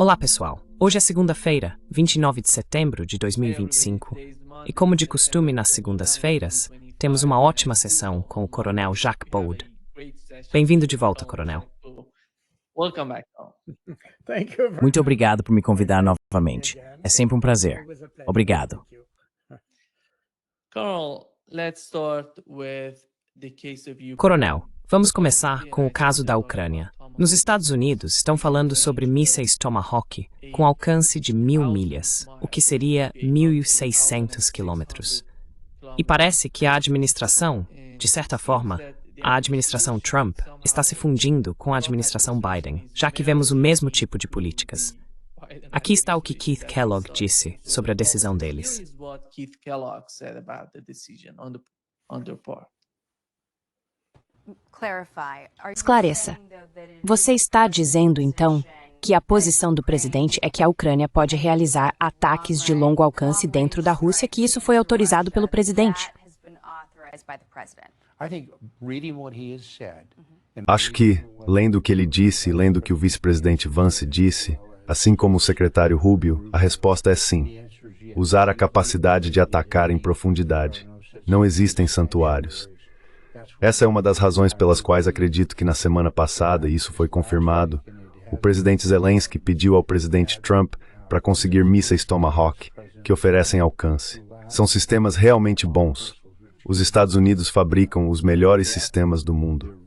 Olá, pessoal. Hoje é segunda-feira, 29 de setembro de 2025, e como de costume nas segundas-feiras, temos uma ótima sessão com o Coronel Jack Bold. Bem-vindo de volta, Coronel. Muito obrigado por me convidar novamente. É sempre um prazer. Obrigado. Coronel, vamos começar com o caso da Ucrânia. Nos Estados Unidos, estão falando sobre mísseis Tomahawk com alcance de 1.000 milhas, o que seria 1.600 quilômetros. E parece que a administração, de certa forma, a administração Trump está se fundindo com a administração Biden, já que vemos o mesmo tipo de políticas. Aqui está o que Keith Kellogg disse sobre a decisão deles. Esclareça. Você está dizendo, então, que a posição do presidente é que a Ucrânia pode realizar ataques de longo alcance dentro da Rússia, que isso foi autorizado pelo presidente? Acho que, lendo o que ele disse, lendo o que o vice-presidente Vance disse, assim como o secretário Rubio, a resposta é sim. Usar a capacidade de atacar em profundidade. Não existem santuários. Essa é uma das razões pelas quais acredito que na semana passada, e isso foi confirmado, o presidente Zelensky pediu ao presidente Trump para conseguir mísseis Tomahawk, que oferecem alcance. São sistemas realmente bons. Os Estados Unidos fabricam os melhores sistemas do mundo.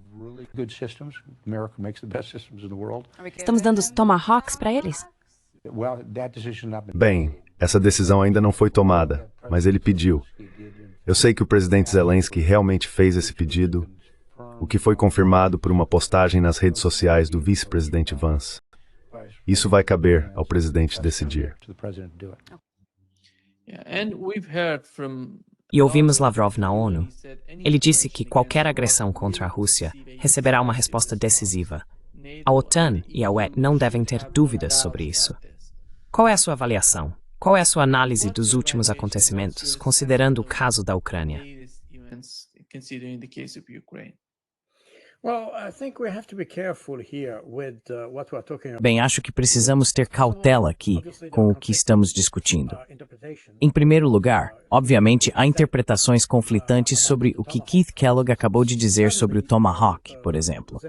Estamos dando os Tomahawks para eles? Bem, essa decisão ainda não foi tomada, mas ele pediu. Eu sei que o presidente Zelensky realmente fez esse pedido, o que foi confirmado por uma postagem nas redes sociais do vice-presidente Vance. Isso vai caber ao presidente decidir. E ouvimos Lavrov na ONU. Ele disse que qualquer agressão contra a Rússia receberá uma resposta decisiva. A OTAN e a UE não devem ter dúvidas sobre isso. Qual é a sua avaliação? Qual é a sua análise dos últimos acontecimentos, considerando o caso da Ucrânia? Bem, acho que precisamos ter cautela aqui com o que estamos discutindo. Em primeiro lugar, obviamente, há interpretações conflitantes sobre o que Keith Kellogg acabou de dizer sobre o Tomahawk, por exemplo.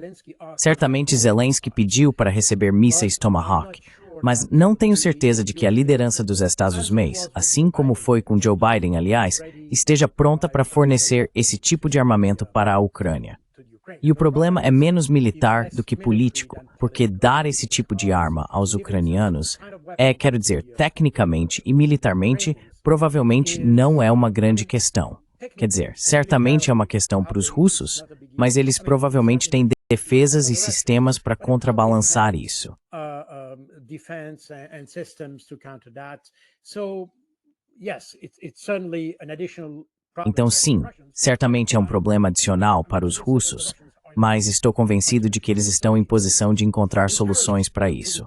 Certamente Zelensky pediu para receber mísseis Tomahawk, mas não tenho certeza de que a liderança dos Estados Unidos, assim como foi com Joe Biden, aliás, esteja pronta para fornecer esse tipo de armamento para a Ucrânia. E o problema é menos militar do que político, porque dar esse tipo de arma aos ucranianos quero dizer, tecnicamente e militarmente, provavelmente não é uma grande questão. Quer dizer, certamente é uma questão para os russos, mas eles provavelmente têm defesas e sistemas para contrabalançar isso. Então sim, certamente é um problema adicional para os russos, mas estou convencido de que eles estão em posição de encontrar soluções para isso.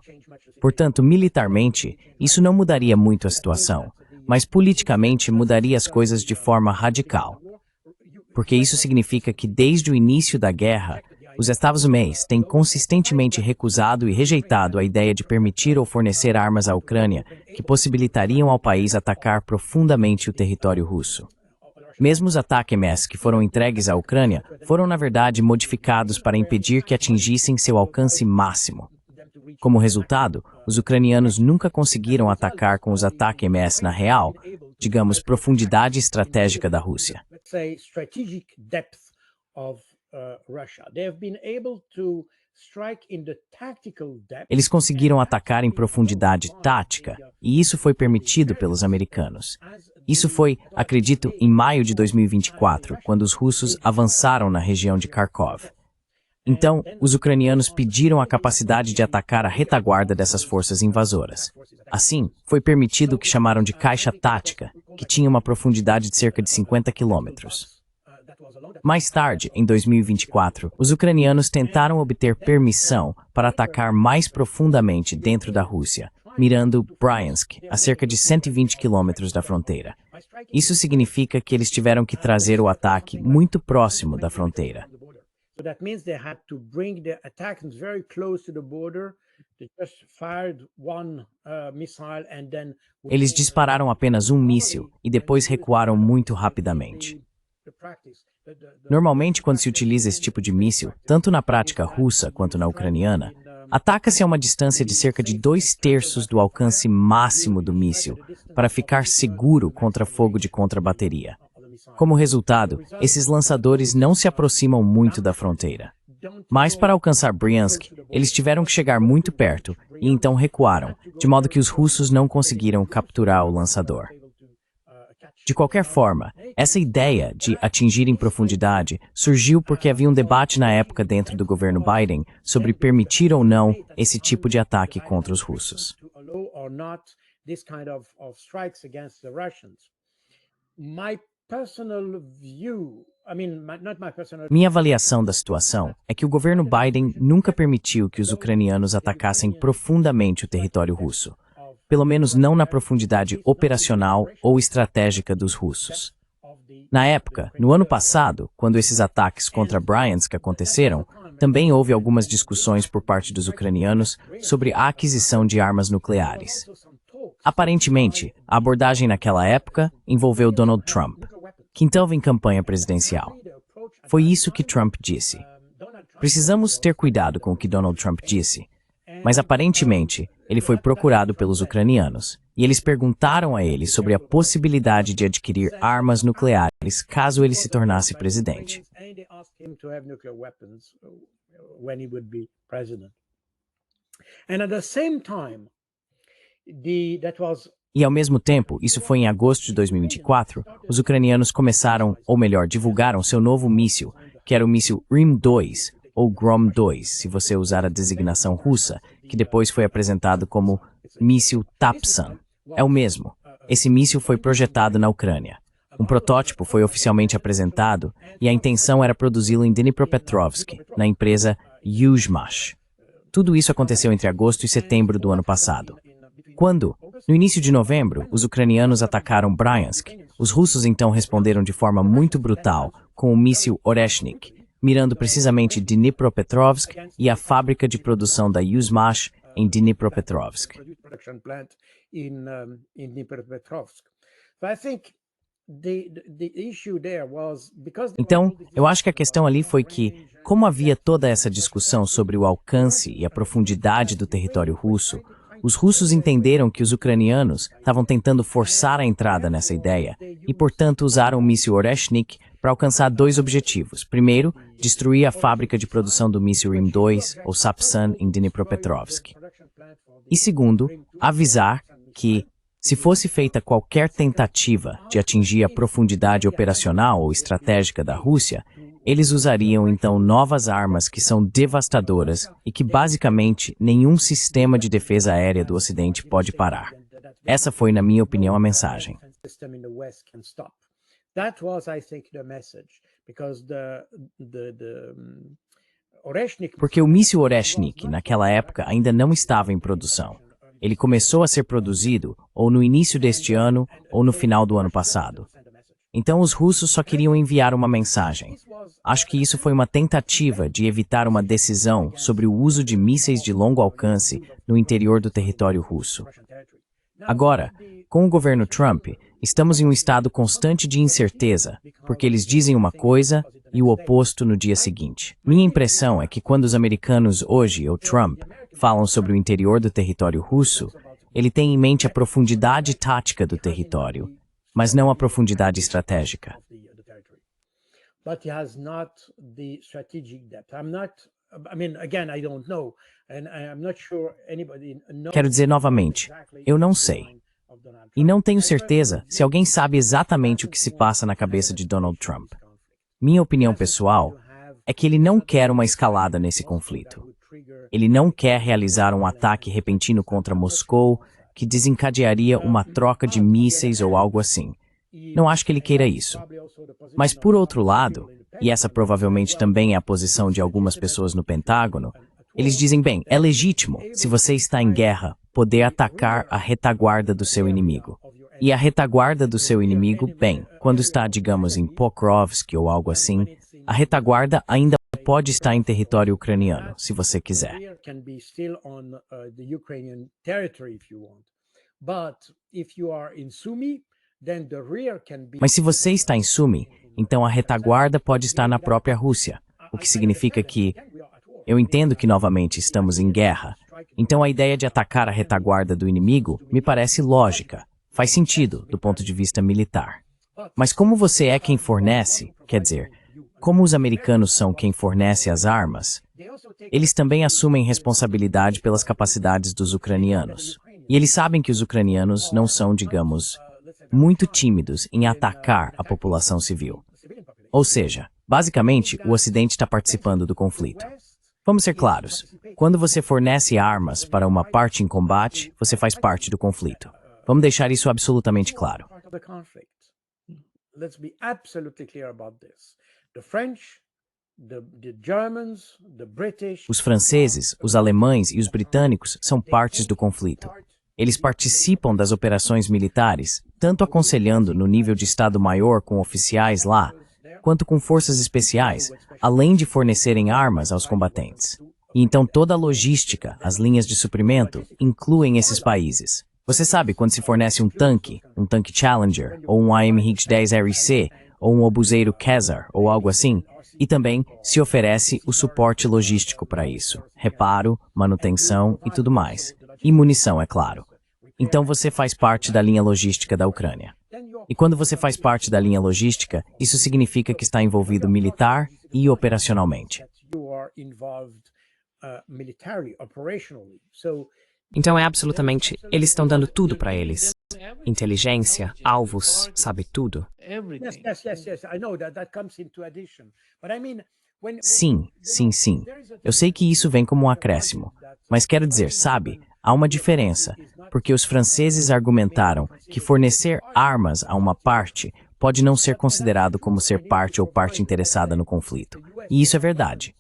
Portanto, militarmente, isso não mudaria muito a situação, mas politicamente mudaria as coisas de forma radical. Porque isso significa que desde o início da guerra, os Estados Unidos têm consistentemente recusado e rejeitado a ideia de permitir ou fornecer armas à Ucrânia que possibilitariam ao país atacar profundamente o território russo. Mesmo os ATACMS que foram entregues à Ucrânia foram, na verdade, modificados para impedir que atingissem seu alcance máximo. Como resultado, os ucranianos nunca conseguiram atacar com os ATACMS na real, digamos, profundidade estratégica da Rússia. Eles conseguiram atacar em profundidade tática, e isso foi permitido pelos americanos. Isso foi, acredito, em maio de 2024, quando os russos avançaram na região de Kharkov. Então, os ucranianos pediram a capacidade de atacar a retaguarda dessas forças invasoras. Assim, foi permitido o que chamaram de caixa tática, que tinha uma profundidade de cerca de 50 quilômetros. Mais tarde, em 2024, os ucranianos tentaram obter permissão para atacar mais profundamente dentro da Rússia, mirando Bryansk, a cerca de 120 quilômetros da fronteira. Isso significa que eles tiveram que trazer o ataque muito próximo da fronteira. So that means they had to bring the attackers very close to the border. They just fired one missile and then Eles dispararam apenas um míssil e depois recuaram muito rapidamente. Normalmente, quando se utiliza esse tipo de míssil, tanto na prática russa quanto na ucraniana, ataca-se a uma distância de cerca de 2/3 do alcance máximo do míssil, para ficar seguro contra fogo de contrabateria. Como resultado, esses lançadores não se aproximam muito da fronteira. Mas para alcançar Bryansk, eles tiveram que chegar muito perto e então recuaram, de modo que os russos não conseguiram capturar o lançador. De qualquer forma, essa ideia de atingir em profundidade surgiu porque havia um debate na época dentro do governo Biden sobre permitir ou não esse tipo de ataque contra os russos. Minha avaliação da situação é que o governo Biden nunca permitiu que os ucranianos atacassem profundamente o território russo, pelo menos não na profundidade operacional ou estratégica dos russos. Na época, no ano passado, quando esses ataques contra Bryansk aconteceram, também houve algumas discussões por parte dos ucranianos sobre a aquisição de armas nucleares. Aparentemente, a abordagem naquela época envolveu Donald Trump, que então estava em campanha presidencial. Foi isso que Trump disse. Precisamos ter cuidado com o que Donald Trump disse, mas aparentemente ele foi procurado pelos ucranianos e eles perguntaram a ele sobre a possibilidade de adquirir armas nucleares caso ele se tornasse presidente. E ao mesmo tempo, isso foi em agosto de 2024, os ucranianos começaram, ou melhor, divulgaram seu novo míssil, que era o míssil RIM-2, ou Grom-2, se você usar a designação russa, que depois foi apresentado como míssil Tapsan. É o mesmo. Esse míssil foi projetado na Ucrânia. Um protótipo foi oficialmente apresentado e a intenção era produzi-lo em Dnipropetrovsk, na empresa Yuzhmash. Tudo isso aconteceu entre agosto e setembro do ano passado. Quando, no início de novembro, os ucranianos atacaram Bryansk, os russos então responderam de forma muito brutal com o míssil Oreshnik, mirando precisamente Dnipropetrovsk e a fábrica de produção da Yuzhmash em Dnipropetrovsk. Então, eu acho que a questão ali foi que, como havia toda essa discussão sobre o alcance e a profundidade do território russo, os russos entenderam que os ucranianos estavam tentando forçar a entrada nessa ideia e, portanto, usaram o míssil Oreshnik para alcançar dois objetivos. Primeiro, destruir a fábrica de produção do míssil RIM-2, ou Sapsan, em Dnipropetrovsk. E segundo, avisar que, se fosse feita qualquer tentativa de atingir a profundidade operacional ou estratégica da Rússia, eles usariam então novas armas que são devastadoras e que basicamente nenhum sistema de defesa aérea do Ocidente pode parar. Essa foi, na minha opinião, a mensagem. Porque o míssil Oreshnik, naquela época, ainda não estava em produção. Ele começou a ser produzido ou no início deste ano ou no final do ano passado. Então os russos só queriam enviar uma mensagem. Acho que isso foi uma tentativa de evitar uma decisão sobre o uso de mísseis de longo alcance no interior do território russo. Agora, com o governo Trump, estamos em um estado constante de incerteza, porque eles dizem uma coisa e o oposto no dia seguinte. Minha impressão é que quando os americanos hoje, ou Trump, falam sobre o interior do território russo, ele tem em mente a profundidade tática do território, mas não a profundidade estratégica. Quero dizer novamente, eu não sei. E não tenho certeza se alguém sabe exatamente o que se passa na cabeça de Donald Trump. Minha opinião pessoal é que ele não quer uma escalada nesse conflito. Ele não quer realizar um ataque repentino contra Moscou que desencadearia uma troca de mísseis ou algo assim. Não acho que ele queira isso. Mas por outro lado, e essa provavelmente também é a posição de algumas pessoas no Pentágono, eles dizem, bem, é legítimo, se você está em guerra, poder atacar a retaguarda do seu inimigo. E a retaguarda do seu inimigo, bem, quando está, digamos, em Pokrovsk ou algo assim, a retaguarda ainda pode estar em território ucraniano, se você quiser. rear can be still on the Ukrainian territory if you want. But if you are in Sumy, then the rear can be. Mas se você está em Sumy, então a retaguarda pode estar na própria Rússia, o que significa que... Eu entendo que novamente estamos em guerra, então a ideia de atacar a retaguarda do inimigo me parece lógica, faz sentido do ponto de vista militar. Mas como você é quem fornece, quer dizer, como os americanos são quem fornece as armas, eles também assumem responsabilidade pelas capacidades dos ucranianos. E eles sabem que os ucranianos não são, digamos, muito tímidos em atacar a população civil. Ou seja, basicamente, o Ocidente está participando do conflito. Vamos ser claros, quando você fornece armas para uma parte em combate, você faz parte do conflito. Vamos deixar isso absolutamente claro. Let's be absolutely clear about this. The French, the Germans, the British. Os franceses, os alemães e os britânicos são partes do conflito. Eles participam das operações militares, tanto aconselhando no nível de Estado-Maior com oficiais lá, quanto com forças especiais, além de fornecerem armas aos combatentes. E então toda a logística, as linhas de suprimento, incluem esses países. Você sabe quando se fornece um tanque Challenger, ou um AMH-10 RC, ou um obuseiro Khazar, ou algo assim, e também se oferece o suporte logístico para isso, reparo, manutenção e tudo mais. E munição, é claro. Então você faz parte da linha logística da Ucrânia. E quando você faz parte da linha logística, isso significa que está envolvido militar e operacionalmente. Então é absolutamente, eles estão dando tudo para eles. Inteligência, alvos, sabe tudo. Sim, sim, sim. Eu sei que isso vem como um acréscimo. Mas quero dizer, sabe, há uma diferença, porque os franceses argumentaram que fornecer armas a uma parte pode não ser considerado como ser parte ou parte interessada no conflito. E isso é verdade.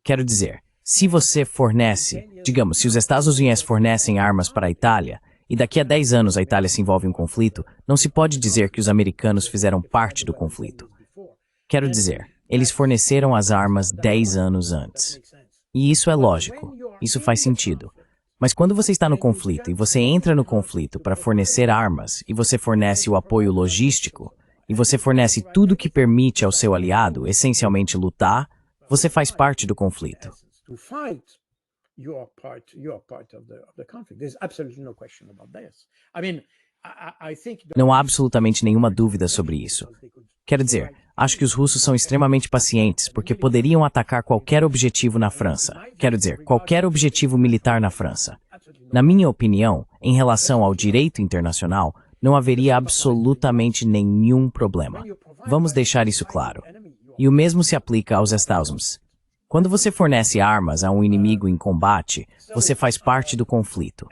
Quero dizer, se você fornece, digamos, se os Estados Unidos fornecem armas para a Itália, e daqui a 10 anos a Itália se envolve em um conflito, não se pode dizer que os americanos fizeram parte do conflito. Quero dizer, eles forneceram as armas 10 anos antes. E isso é lógico, isso faz sentido. Mas quando você está no conflito e você entra no conflito para fornecer armas, e você fornece o apoio logístico, e você fornece tudo que permite ao seu aliado, essencialmente lutar, você faz parte do conflito. To fight, you are part of the conflict. There's absolutely no question about this. I mean, I think Não há absolutamente nenhuma dúvida sobre isso. Quero dizer, acho que os russos são extremamente pacientes porque poderiam atacar qualquer objetivo na França. Quero dizer, qualquer objetivo militar na França. Na minha opinião, em relação ao direito internacional, não haveria absolutamente nenhum problema. Vamos deixar isso claro. E o mesmo se aplica aos Estados Unidos. Quando você fornece armas a um inimigo em combate, você faz parte do conflito.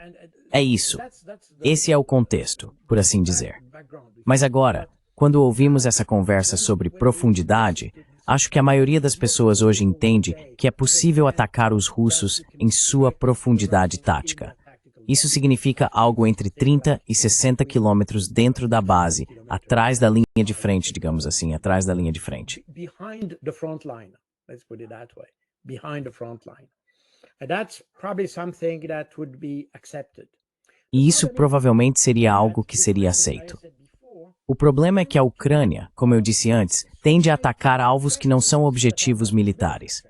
É isso. Esse é o contexto, por assim dizer. Mas agora, quando ouvimos essa conversa sobre profundidade, acho que a maioria das pessoas hoje entende que é possível atacar os russos em sua profundidade tática. Isso significa algo entre 30 e 60 quilômetros dentro da base, atrás da linha de frente, digamos assim, atrás da linha de frente. behind the front line. Let's put it that way. Behind the front line. And that's probably something that would be accepted. E isso provavelmente seria algo que seria aceito. O problema é que a Ucrânia, como eu disse antes, tende a atacar alvos que não são objetivos militares.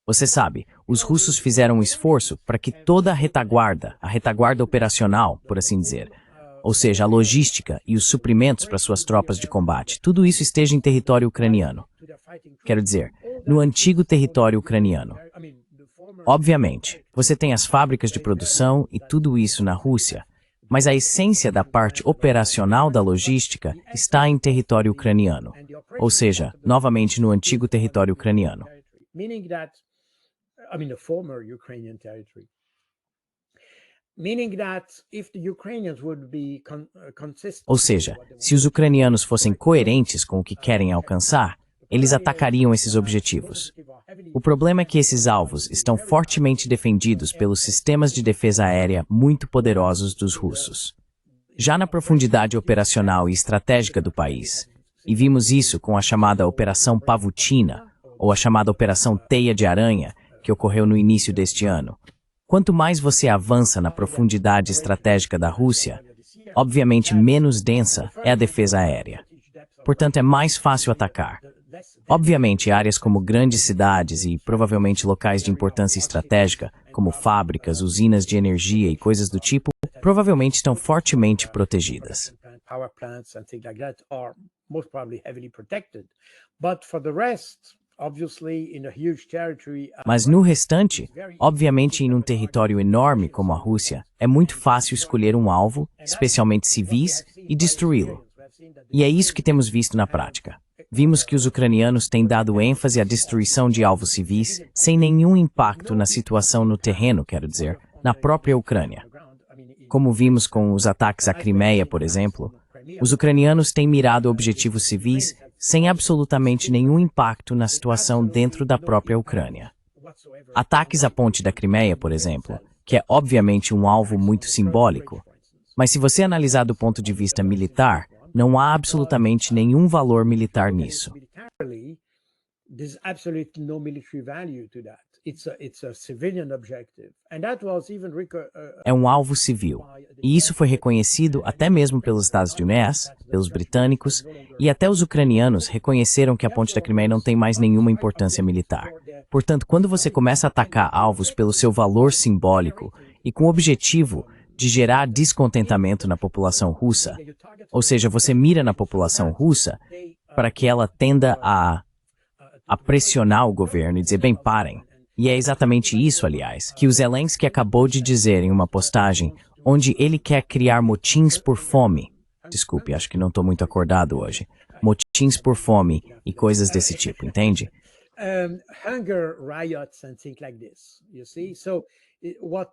Você sabe, os russos fizeram um esforço para que toda a retaguarda operacional, por assim dizer, ou seja, a logística e os suprimentos para suas tropas de combate, tudo isso esteja em território ucraniano. Quero dizer, no antigo território ucraniano. Obviamente, você tem as fábricas de produção e tudo isso na Rússia, mas a essência da parte operacional da logística está em território ucraniano, ou seja, novamente no antigo território ucraniano. Meaning that, the former Ukrainian territory. Meaning that if the Ukrainians would be consistent. Ou seja, se os ucranianos fossem coerentes com o que querem alcançar, eles atacariam esses objetivos. O problema é que esses alvos estão fortemente defendidos pelos sistemas de defesa aérea muito poderosos dos russos. Já na profundidade operacional e estratégica do país, e vimos isso com a chamada Operação Pavutina, ou a chamada Operação Teia de Aranha, que ocorreu no início deste ano. Quanto mais você avança na profundidade estratégica da Rússia, obviamente menos densa é a defesa aérea. Portanto, é mais fácil atacar. Obviamente, áreas como grandes cidades e provavelmente locais de importância estratégica, como fábricas, usinas de energia e coisas do tipo, provavelmente estão fortemente protegidas. Power plants and things like that are most probably heavily protected. But for the rest, obviously, in a huge territory, Mas no restante, obviamente em um território enorme como a Rússia, é muito fácil escolher um alvo, especialmente civis, e destruí-lo. E é isso que temos visto na prática. Vimos que os ucranianos têm dado ênfase à destruição de alvos civis sem nenhum impacto na situação no terreno, quero dizer, na própria Ucrânia. Como vimos com os ataques à Crimeia, por exemplo, os ucranianos têm mirado objetivos civis sem absolutamente nenhum impacto na situação dentro da própria Ucrânia. Ataques à ponte da Crimeia, por exemplo, que é obviamente um alvo muito simbólico, mas se você analisar do ponto de vista militar, não há absolutamente nenhum valor militar nisso. There's absolutely no military value to that. It's a civilian objective. And that was even É um alvo civil. E isso foi reconhecido até mesmo pelos Estados Unidos, pelos britânicos, e até os ucranianos reconheceram que a ponte da Crimeia não tem mais nenhuma importância militar. Portanto, quando você começa a atacar alvos pelo seu valor simbólico e com o objetivo de gerar descontentamento na população russa, ou seja, você mira na população russa para que ela tenda a pressionar o governo e dizer, bem, parem. E é exatamente isso, aliás, que o Zelensky acabou de dizer em uma postagem, onde ele quer criar motins por fome. Desculpe, acho que não estou muito acordado hoje. Motins por fome e coisas desse tipo, entende? Hunger riots and things like this, you see? So what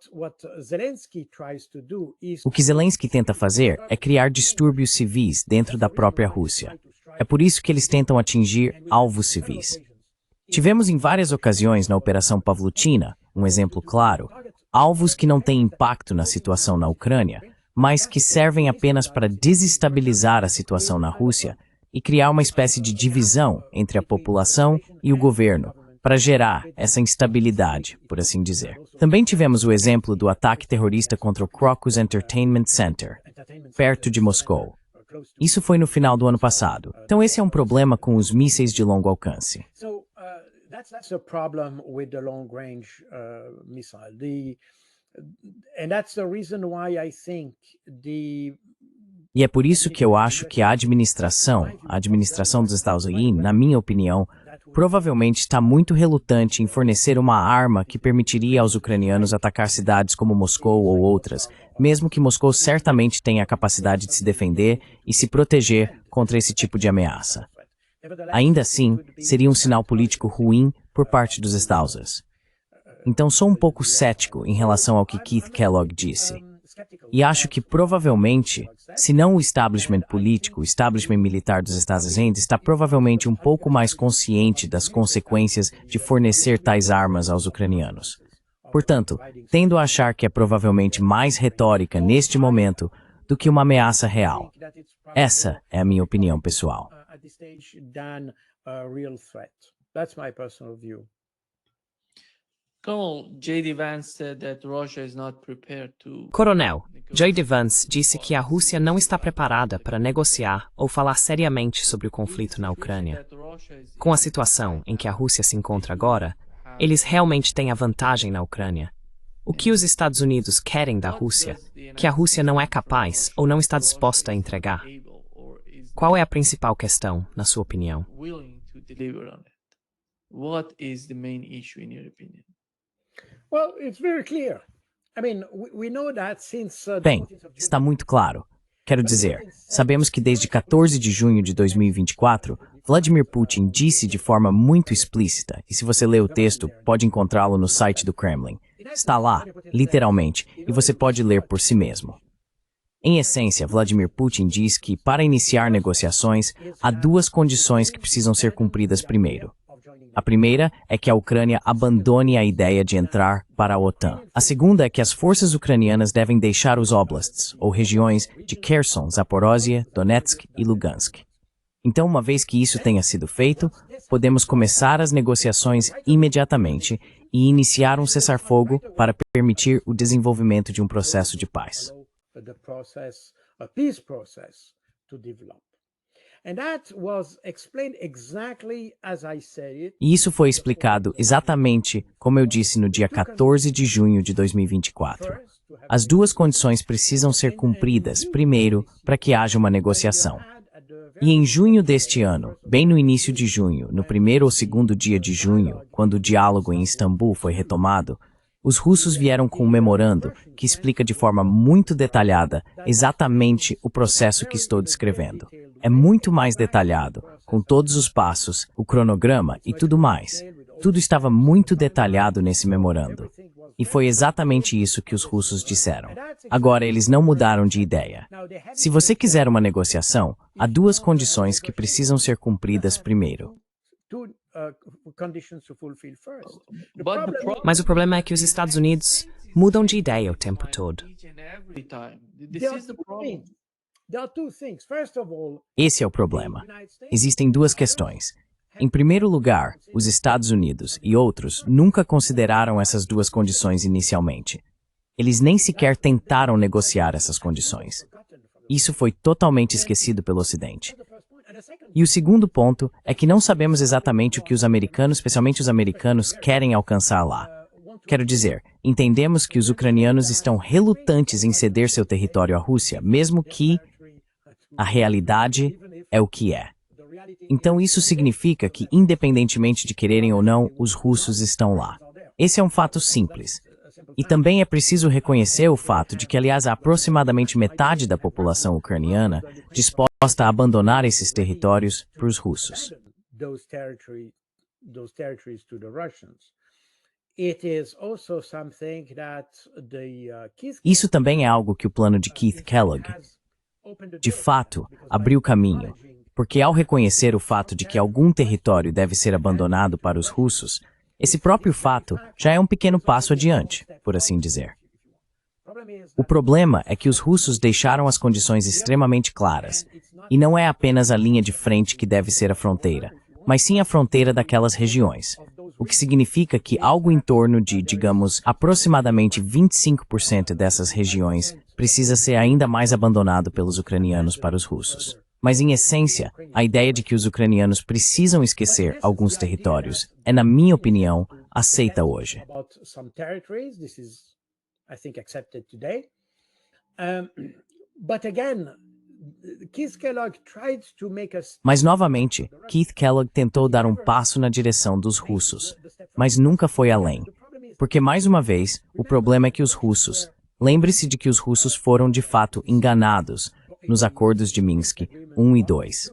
Zelensky tries to do is O que Zelensky tenta fazer é criar distúrbios civis dentro da própria Rússia. É por isso que eles tentam atingir alvos civis. Tivemos em várias ocasiões na Operação Pavlutina, um exemplo claro, alvos que não têm impacto na situação na Ucrânia, mas que servem apenas para desestabilizar a situação na Rússia e criar uma espécie de divisão entre a população e o governo, para gerar essa instabilidade, por assim dizer. Também tivemos o exemplo do ataque terrorista contra o Crocus Entertainment Center, perto de Moscou. Isso foi no final do ano passado. Então esse é um problema com os mísseis de longo alcance. So that's a problem with the long range missile. And that's the reason why I think E é por isso que eu acho que a administração dos Estados Unidos, na minha opinião, provavelmente está muito relutante em fornecer uma arma que permitiria aos ucranianos atacar cidades como Moscou ou outras, mesmo que Moscou certamente tenha a capacidade de se defender e se proteger contra esse tipo de ameaça. Ainda assim, seria um sinal político ruim por parte dos Estados Unidos. Então sou um pouco cético em relação ao que Keith Kellogg disse. E acho que provavelmente, se não o establishment político, o establishment militar dos Estados Unidos está provavelmente um pouco mais consciente das consequências de fornecer tais armas aos ucranianos. Portanto, tendo a achar que é provavelmente mais retórica neste momento do que uma ameaça real. Essa é a minha opinião pessoal. Coronel, J.D. Vance disse que a Rússia não está preparada para negociar ou falar seriamente sobre o conflito na Ucrânia. Com a situação em que a Rússia se encontra agora, eles realmente têm a vantagem na Ucrânia. O que os Estados Unidos querem da Rússia, que a Rússia não é capaz ou não está disposta a entregar? Qual é a principal questão, na sua opinião? Bem, está muito claro. Quero dizer, sabemos que desde 14 de junho de 2024, Vladimir Putin disse de forma muito explícita, e se você ler o texto, pode encontrá-lo no site do Kremlin. Está lá, literalmente, e você pode ler por si mesmo. Em essência, Vladimir Putin diz que, para iniciar negociações, há duas condições que precisam ser cumpridas primeiro. A primeira é que a Ucrânia abandone a ideia de entrar para a OTAN. A segunda é que as forças ucranianas devem deixar os oblasts, ou regiões, de Kherson, Zaporozhye, Donetsk e Lugansk. Então, uma vez que isso tenha sido feito, podemos começar as negociações imediatamente e iniciar um cessar-fogo para permitir o desenvolvimento de um processo de paz. E isso foi explicado exatamente como eu disse no dia 14 de junho de 2024. As duas condições precisam ser cumpridas, primeiro, para que haja uma negociação. E em junho deste ano, bem no início de junho, no primeiro ou segundo dia de junho, quando o diálogo em Istambul foi retomado, os russos vieram com um memorando que explica de forma muito detalhada exatamente o processo que estou descrevendo. É muito mais detalhado, com todos os passos, o cronograma e tudo mais. Tudo estava muito detalhado nesse memorando. E foi exatamente isso que os russos disseram. Agora, eles não mudaram de ideia. Se você quiser uma negociação, há duas condições que precisam ser cumpridas primeiro. Mas o problema é que os Estados Unidos mudam de ideia o tempo todo. Esse é o problema. Existem duas questões. Em primeiro lugar, os Estados Unidos e outros nunca consideraram essas duas condições inicialmente. Eles nem sequer tentaram negociar essas condições. Isso foi totalmente esquecido pelo Ocidente. E o segundo ponto é que não sabemos exatamente o que os americanos, especialmente os americanos, querem alcançar lá. Quero dizer, entendemos que os ucranianos estão relutantes em ceder seu território à Rússia, mesmo que a realidade é o que é. Então isso significa que, independentemente de quererem ou não, os russos estão lá. Esse é um fato simples. E também é preciso reconhecer o fato de que, aliás, há aproximadamente metade da população ucraniana disposta a abandonar esses territórios para os russos. Isso também é algo que o plano de Keith Kellogg, de fato, abriu caminho, porque ao reconhecer o fato de que algum território deve ser abandonado para os russos, esse próprio fato já é um pequeno passo adiante, por assim dizer. O problema é que os russos deixaram as condições extremamente claras, e não é apenas a linha de frente que deve ser a fronteira, mas sim a fronteira daquelas regiões, o que significa que algo em torno de, digamos, aproximadamente 25% dessas regiões precisa ser ainda mais abandonado pelos ucranianos para os russos. Mas, em essência, a ideia de que os ucranianos precisam esquecer alguns territórios é, na minha opinião, aceita hoje. Mas, novamente, Keith Kellogg tentou dar um passo na direção dos russos, mas nunca foi além. Porque, mais uma vez, o problema é que os russos... Lembre-se de que os russos foram, de fato, enganados nos acordos de Minsk 1 e 2.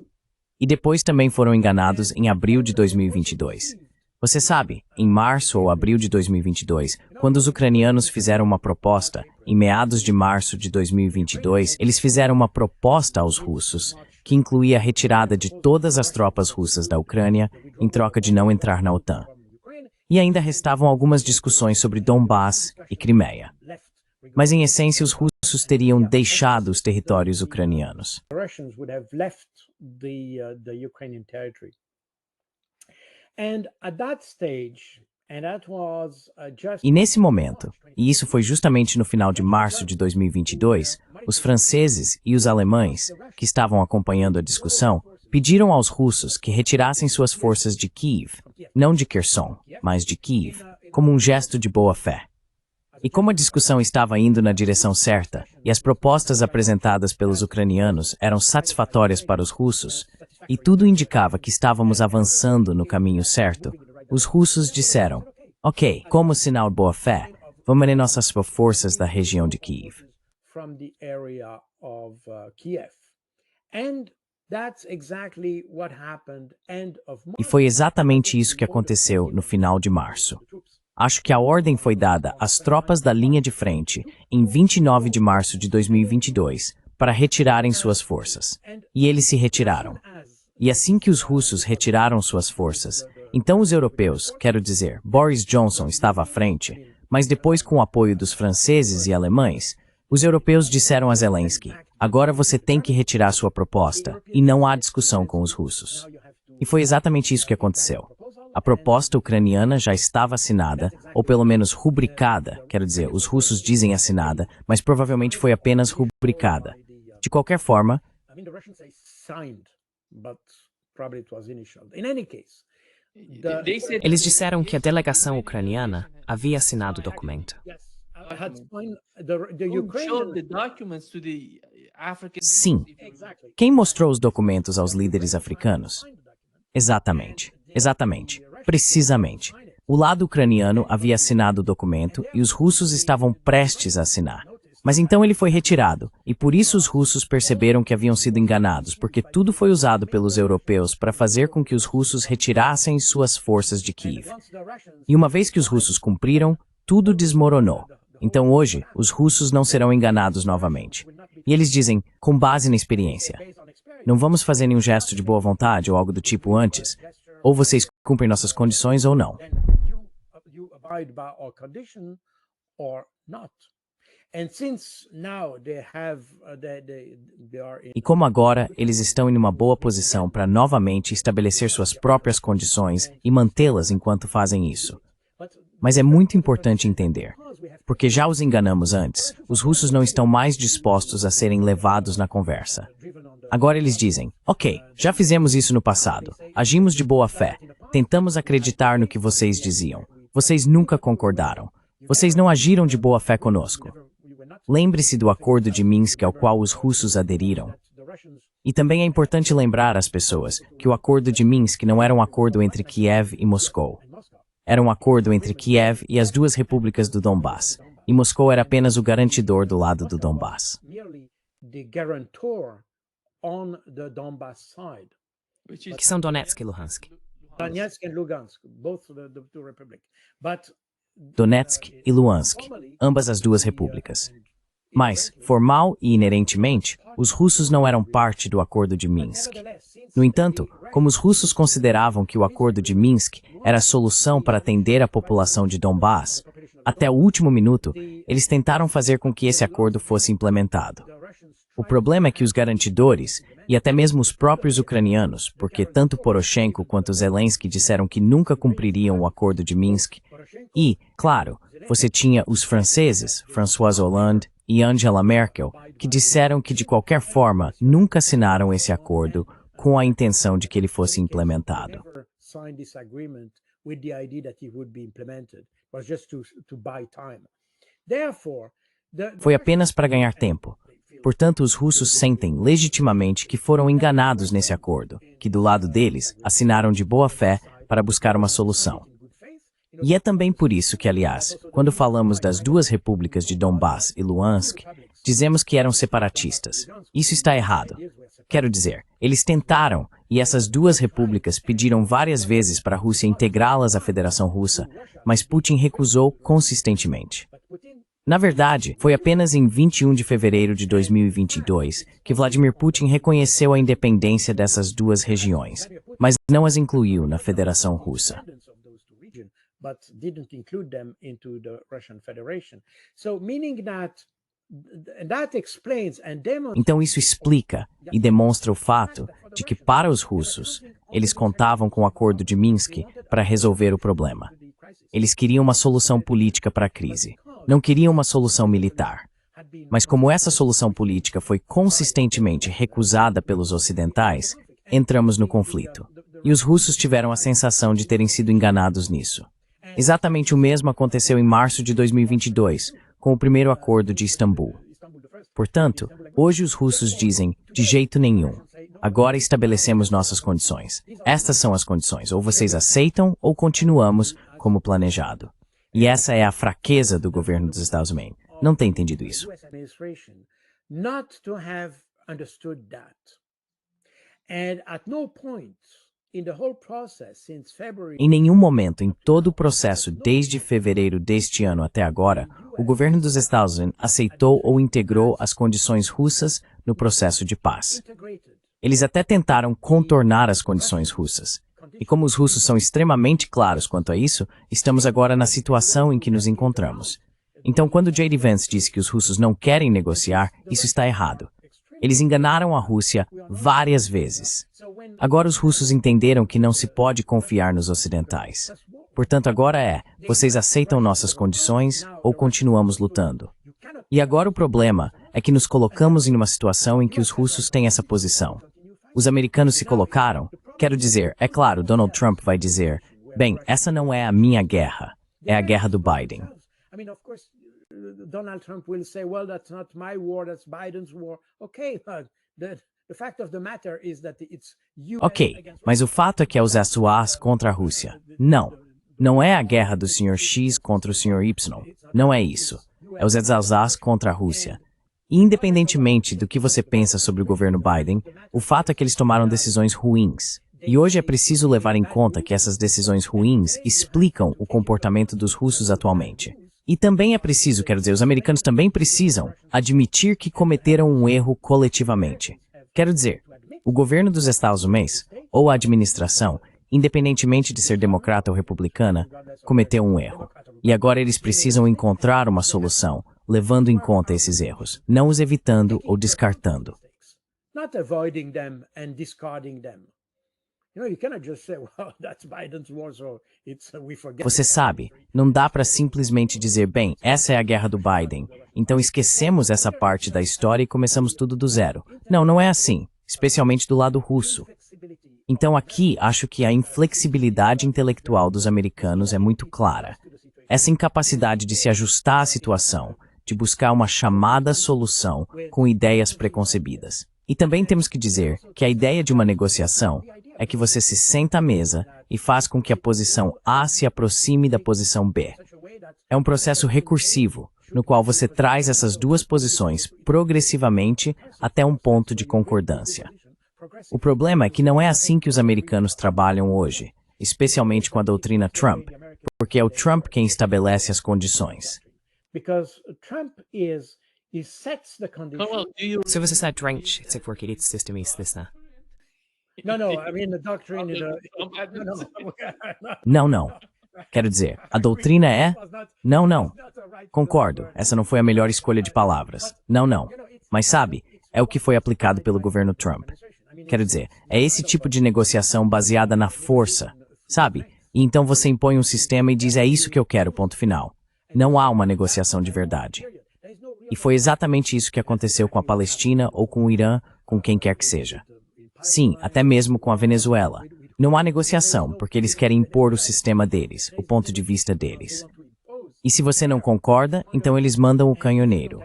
E depois também foram enganados em abril de 2022. Você sabe, em março ou abril de 2022, quando os ucranianos fizeram uma proposta, em meados de março de 2022, eles fizeram uma proposta aos russos, que incluía a retirada de todas as tropas russas da Ucrânia em troca de não entrar na OTAN. E ainda restavam algumas discussões sobre Donbass e Crimeia. Mas, em essência, os russos teriam deixado os territórios ucranianos. E nesse momento, e isso foi justamente no final de março de 2022, os franceses e os alemães, que estavam acompanhando a discussão, pediram aos russos que retirassem suas forças de Kiev, não de Kherson, mas de Kiev, como um gesto de boa-fé. E como a discussão estava indo na direção certa, e as propostas apresentadas pelos ucranianos eram satisfatórias para os russos, e tudo indicava que estávamos avançando no caminho certo, os russos disseram, ok, como sinal de boa-fé, vamos manter nossas forças da região de Kiev. E foi exatamente isso que aconteceu no final de março. Acho que a ordem foi dada às tropas da linha de frente em 29 de março de 2022 para retirarem suas forças. E eles se retiraram. E assim que os russos retiraram suas forças, então os europeus, quero dizer, Boris Johnson estava à frente, mas depois com o apoio dos franceses e alemães, os europeus disseram a Zelensky, agora você tem que retirar sua proposta, e não há discussão com os russos. E foi exatamente isso que aconteceu. A proposta ucraniana já estava assinada, ou pelo menos rubricada, quero dizer, os russos dizem assinada, mas provavelmente foi apenas rubricada. De qualquer forma, Eles disseram que a delegação ucraniana havia assinado o documento. sim. Quem mostrou os documentos aos líderes africanos? Exatamente. Exatamente. Precisamente. O lado ucraniano havia assinado o documento e os russos estavam prestes a assinar. Mas então ele foi retirado, e por isso os russos perceberam que haviam sido enganados, porque tudo foi usado pelos europeus para fazer com que os russos retirassem suas forças de Kiev. E uma vez que os russos cumpriram, tudo desmoronou. Então hoje, os russos não serão enganados novamente. E eles dizem, com base na experiência, não vamos fazer nenhum gesto de boa vontade ou algo do tipo antes. Ou vocês cumprem nossas condições ou não. E como agora eles estão em uma boa posição para novamente estabelecer suas próprias condições e mantê-las enquanto fazem isso. Mas é muito importante entender, porque já os enganamos antes, os russos não estão mais dispostos a serem levados na conversa. Agora eles dizem, ok, já fizemos isso no passado, agimos de boa fé, tentamos acreditar no que vocês diziam, vocês nunca concordaram, vocês não agiram de boa fé conosco. Lembre-se do acordo de Minsk ao qual os russos aderiram. E também é importante lembrar às pessoas que o acordo de Minsk não era um acordo entre Kiev e Moscou. Era um acordo entre Kiev e as duas repúblicas do Donbass, e Moscou era apenas o garantidor do lado do Donbass. Que são Donetsk e Luhansk. Donetsk e Luhansk, ambas as duas repúblicas. Mas, formal e inerentemente, os russos não eram parte do acordo de Minsk. No entanto, como os russos consideravam que o acordo de Minsk era a solução para atender a população de Donbass, até o último minuto, eles tentaram fazer com que esse acordo fosse implementado. O problema é que os garantidores, e até mesmo os próprios ucranianos, porque tanto Poroshenko quanto Zelensky disseram que nunca cumpririam o acordo de Minsk, e, claro, você tinha os franceses, François Hollande e Angela Merkel, que disseram que de qualquer forma nunca assinaram esse acordo com a intenção de que ele fosse implementado. Foi apenas para ganhar tempo. Portanto, os russos sentem legitimamente que foram enganados nesse acordo, que do lado deles assinaram de boa fé para buscar uma solução. E é também por isso que, aliás, quando falamos das duas repúblicas de Donbass e Luhansk, dizemos que eram separatistas. Isso está errado. Quero dizer, eles tentaram, e essas duas repúblicas pediram várias vezes para a Rússia integrá-las à Federação Russa, mas Putin recusou consistentemente. Na verdade, foi apenas em 21 de fevereiro de 2022 que Vladimir Putin reconheceu a independência dessas duas regiões, mas não as incluiu na Federação Russa. Então isso explica e demonstra o fato de que, para os russos, eles contavam com o acordo de Minsk para resolver o problema. Eles queriam uma solução política para a crise, não queriam uma solução militar. Mas como essa solução política foi consistentemente recusada pelos ocidentais, entramos no conflito. E os russos tiveram a sensação de terem sido enganados nisso. Exatamente o mesmo aconteceu em março de 2022, com o primeiro acordo de Istambul. Portanto, hoje os russos dizem, de jeito nenhum. Agora estabelecemos nossas condições. Estas são as condições. Ou vocês aceitam ou continuamos como planejado. E essa é a fraqueza do governo dos Estados Unidos. Não tem entendido isso. Em nenhum momento em todo o processo, desde fevereiro deste ano até agora, o governo dos Estados Unidos aceitou ou integrou as condições russas no processo de paz. Eles até tentaram contornar as condições russas. E como os russos são extremamente claros quanto a isso, estamos agora na situação em que nos encontramos. Então, quando J.D. Vance disse que os russos não querem negociar, isso está errado. Eles enganaram a Rússia várias vezes. Agora os russos entenderam que não se pode confiar nos ocidentais. Portanto, agora vocês aceitam nossas condições ou continuamos lutando? E agora o problema é que nos colocamos em uma situação em que os russos têm essa posição. Os americanos se colocaram, quero dizer, é claro, Donald Trump vai dizer, bem, essa não é a minha guerra, é a guerra do Biden. Donald Trump will say, well, that's not my war, that's Biden's war. Okay, but the fact of the matter is that it's US Ok, mas o fato é que é os SUAs contra a Rússia. Não é a guerra do Sr. X contra o Sr. Y. Não é isso. É os SUAs contra a Rússia. E independentemente do que você pensa sobre o governo Biden, o fato é que eles tomaram decisões ruins. E hoje é preciso levar em conta que essas decisões ruins explicam o comportamento dos russos atualmente. E também é preciso, quero dizer, os americanos também precisam admitir que cometeram um erro coletivamente. Quero dizer, o governo dos Estados Unidos, ou a administração, independentemente de ser democrata ou republicana, cometeu um erro. E agora eles precisam encontrar uma solução, levando em conta esses erros, não os evitando ou descartando. not avoiding them and discarding them. You cannot just say, well, that's Biden's war, so we forget. Você sabe, não dá para simplesmente dizer, bem, essa é a guerra do Biden, então esquecemos essa parte da história e começamos tudo do zero. Não é assim, especialmente do lado russo. Então aqui acho que a inflexibilidade intelectual dos americanos é muito clara. Essa incapacidade de se ajustar à situação, de buscar uma chamada solução com ideias preconcebidas. E também temos que dizer que a ideia de uma negociação é que você se senta à mesa e faz com que a posição A se aproxime da posição B. É um processo recursivo, no qual você traz essas duas posições progressivamente até um ponto de concordância. O problema é que não é assim que os americanos trabalham hoje, especialmente com a doutrina Trump, porque é o Trump quem estabelece as condições. Se você está doente, se for querido sistema isso, Não. Quero dizer, a doutrina é... Não. Concordo, essa não foi a melhor escolha de palavras. Não. Mas sabe, é o que foi aplicado pelo governo Trump. Quero dizer, é esse tipo de negociação baseada na força, sabe? E então você impõe um sistema e diz, é isso que eu quero, ponto final. Não há uma negociação de verdade. E foi exatamente isso que aconteceu com a Palestina ou com o Irã, com quem quer que seja. Sim, até mesmo com a Venezuela. Não há negociação, porque eles querem impor o sistema deles, o ponto de vista deles. E se você não concorda, então eles mandam o canhoneiro.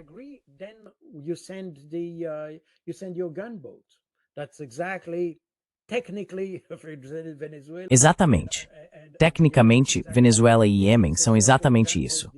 Exatamente. Tecnicamente, Venezuela e Iêmen são exatamente isso.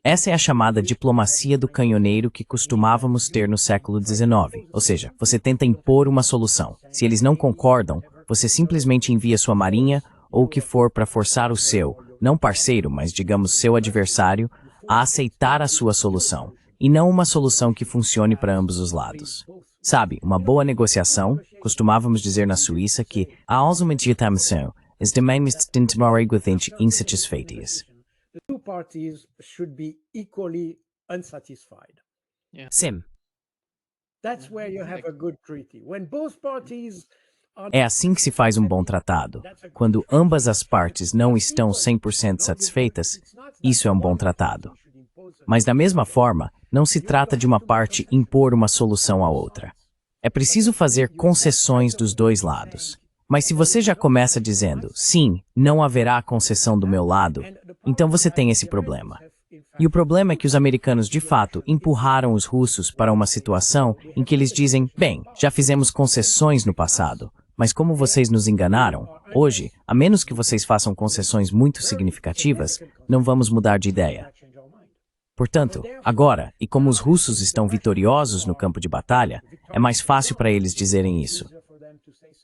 Essa é a chamada diplomacia do canhoneiro que costumávamos ter no século XIX. Ou seja, você tenta impor uma solução. Se eles não concordam, você simplesmente envia sua marinha ou o que for para forçar o seu, não parceiro, mas digamos seu adversário, a aceitar a sua solução. E não uma solução que funcione para ambos os lados. Sabe, uma boa negociação, costumávamos dizer na Suíça que a ausumentiatação is the mainest dintemoriguthint insatisfeities. The two parties should be equally unsatisfied. Sim. That's where you have a good treaty. When both parties are... É assim que se faz um bom tratado. Quando ambas as partes não estão 100% satisfeitas, isso é um bom tratado. Mas da mesma forma, não se trata de uma parte impor uma solução à outra. É preciso fazer concessões dos dois lados. Mas se você já começa dizendo, sim, não haverá concessão do meu lado, então você tem esse problema. E o problema é que os americanos de fato empurraram os russos para uma situação em que eles dizem, bem, já fizemos concessões no passado, mas como vocês nos enganaram, hoje, a menos que vocês façam concessões muito significativas, não vamos mudar de ideia. Portanto, agora, e como os russos estão vitoriosos no campo de batalha, é mais fácil para eles dizerem isso.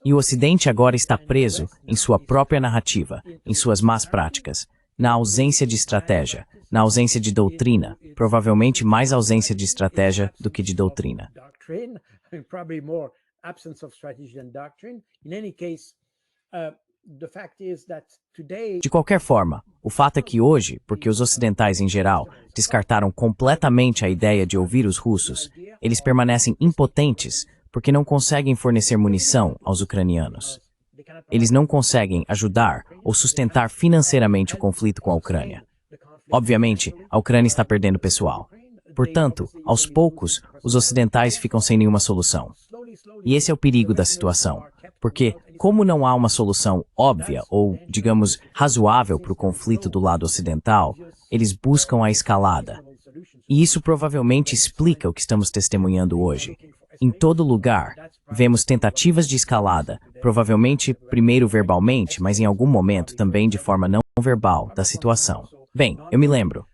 E o Ocidente agora está preso em sua própria narrativa, em suas más práticas, na ausência de estratégia, na ausência de doutrina, provavelmente mais ausência de estratégia do que de doutrina. De qualquer forma, o fato é que hoje, porque os ocidentais em geral descartaram completamente a ideia de ouvir os russos, eles permanecem impotentes porque não conseguem fornecer munição aos ucranianos. Eles não conseguem ajudar ou sustentar financeiramente o conflito com a Ucrânia. Obviamente, a Ucrânia está perdendo pessoal. Portanto, aos poucos, os ocidentais ficam sem nenhuma solução. E esse é o perigo da situação, porque, como não há uma solução óbvia ou, digamos, razoável para o conflito do lado ocidental, eles buscam a escalada. E isso provavelmente explica o que estamos testemunhando hoje. Em todo lugar, vemos tentativas de escalada, provavelmente primeiro verbalmente, mas em algum momento também de forma não verbal, da situação. Bem, eu me lembro.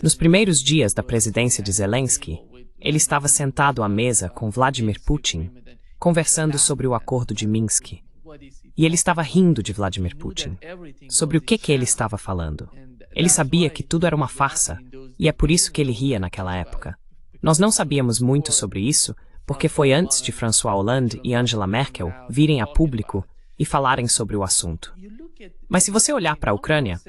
Nos primeiros dias da presidência de Zelensky, ele estava sentado à mesa com Vladimir Putin, conversando sobre o acordo de Minsk. E ele estava rindo de Vladimir Putin. Sobre o que ele estava falando. Ele sabia que tudo era uma farsa, e é por isso que ele ria naquela época. Nós não sabíamos muito sobre isso, porque foi antes de François Hollande e Angela Merkel virem a público e falarem sobre o assunto. Mas se você olhar para a Ucrânia,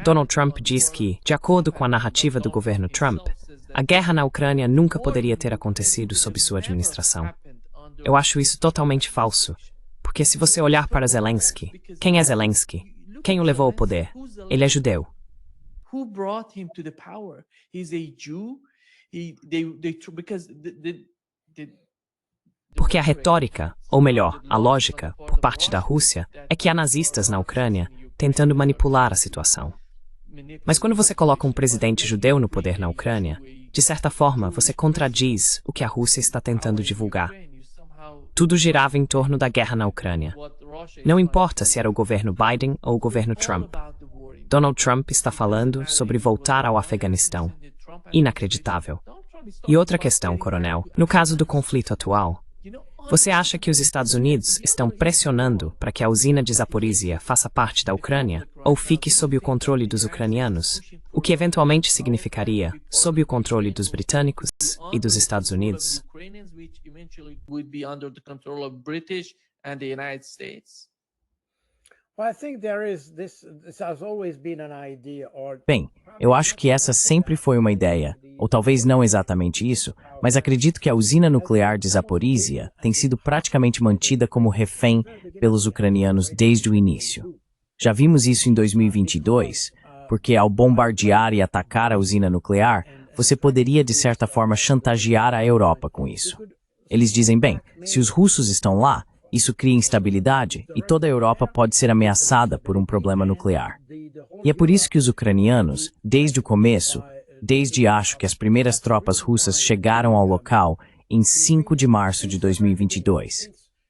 Donald Trump diz que, de acordo com a narrativa do governo Trump, a guerra na Ucrânia nunca poderia ter acontecido sob sua administração. Eu acho isso totalmente falso, porque se você olhar para Zelensky, quem é Zelensky? Quem o levou ao poder? Ele é judeu. Porque a retórica, ou melhor, a lógica, por parte da Rússia, é que há nazistas na Ucrânia tentando manipular a situação. Mas quando você coloca um presidente judeu no poder na Ucrânia, de certa forma você contradiz o que a Rússia está tentando divulgar. Tudo girava em torno da guerra na Ucrânia. Não importa se era o governo Biden ou o governo Trump. Donald Trump está falando sobre voltar ao Afeganistão. Inacreditável. E outra questão, coronel, no caso do conflito atual, você acha que os Estados Unidos estão pressionando para que a usina de Zaporizhia faça parte da Ucrânia ou fique sob o controle dos ucranianos, o que eventualmente significaria sob o controle dos britânicos e dos Estados Unidos? Bem, eu acho que essa sempre foi uma ideia, ou talvez não exatamente isso, mas acredito que a usina nuclear de Zaporizhia tem sido praticamente mantida como refém pelos ucranianos desde o início. Já vimos isso em 2022, porque ao bombardear e atacar a usina nuclear, você poderia de certa forma chantagear a Europa com isso. Eles dizem, bem, se os russos estão lá, isso cria instabilidade e toda a Europa pode ser ameaçada por um problema nuclear. E é por isso que os ucranianos, desde o começo, acho que as primeiras tropas russas chegaram ao local em 5 de março de 2022.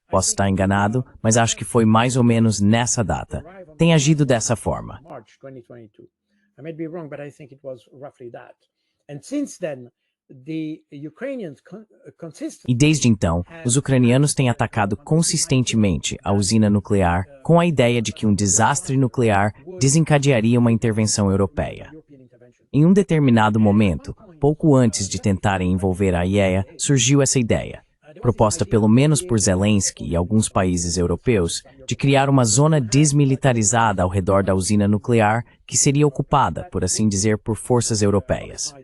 Posso estar enganado, mas acho que foi mais ou menos nessa data. Tem agido dessa forma. E desde então, os ucranianos têm atacado consistentemente a usina nuclear com a ideia de que um desastre nuclear desencadearia uma intervenção europeia. Em um determinado momento, pouco antes de tentarem envolver a IAEA, surgiu essa ideia, proposta pelo menos por Zelensky e alguns países europeus, de criar uma zona desmilitarizada ao redor da usina nuclear que seria ocupada, por assim dizer, por forças europeias.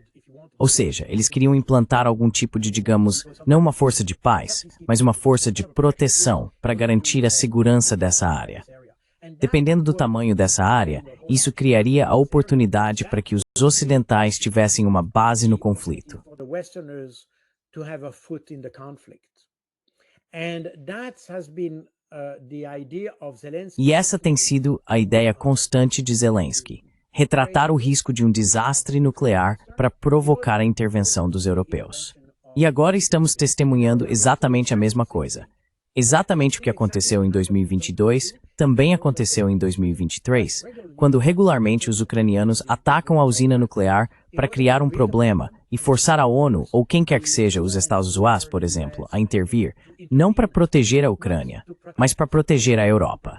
Ou seja, eles queriam implantar algum tipo de, digamos, não uma força de paz, mas uma força de proteção para garantir a segurança dessa área. Dependendo do tamanho dessa área, isso criaria a oportunidade para que os ocidentais tivessem uma base no conflito. E essa tem sido a ideia constante de Zelensky. Retratar o risco de um desastre nuclear para provocar a intervenção dos europeus. E agora estamos testemunhando exatamente a mesma coisa. Exatamente o que aconteceu em 2022 também aconteceu em 2023, quando regularmente os ucranianos atacam a usina nuclear para criar um problema e forçar a ONU, ou quem quer que seja, os Estados Unidos, por exemplo, a intervir, não para proteger a Ucrânia, mas para proteger a Europa.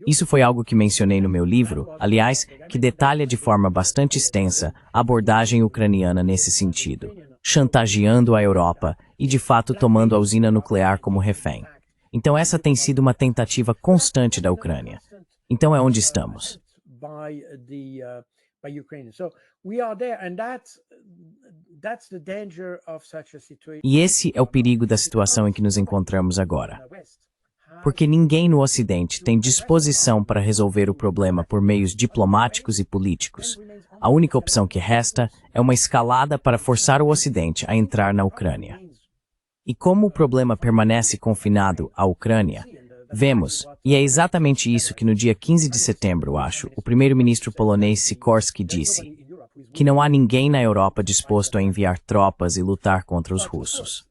Isso foi algo que mencionei no meu livro, aliás, que detalha de forma bastante extensa a abordagem ucraniana nesse sentido, chantageando a Europa e, de fato, tomando a usina nuclear como refém. Então essa tem sido uma tentativa constante da Ucrânia. Então é onde estamos. by Ukrainians. So we are there, and that's the danger of such a situation. E esse é o perigo da situação em que nos encontramos agora. Porque ninguém no Ocidente tem disposição para resolver o problema por meios diplomáticos e políticos. A única opção que resta é uma escalada para forçar o Ocidente a entrar na Ucrânia. E como o problema permanece confinado à Ucrânia, vemos, e é exatamente isso que no dia 15 de setembro, acho, o primeiro-ministro polonês Sikorski disse, que não há ninguém na Europa disposto a enviar tropas e lutar contra os russos.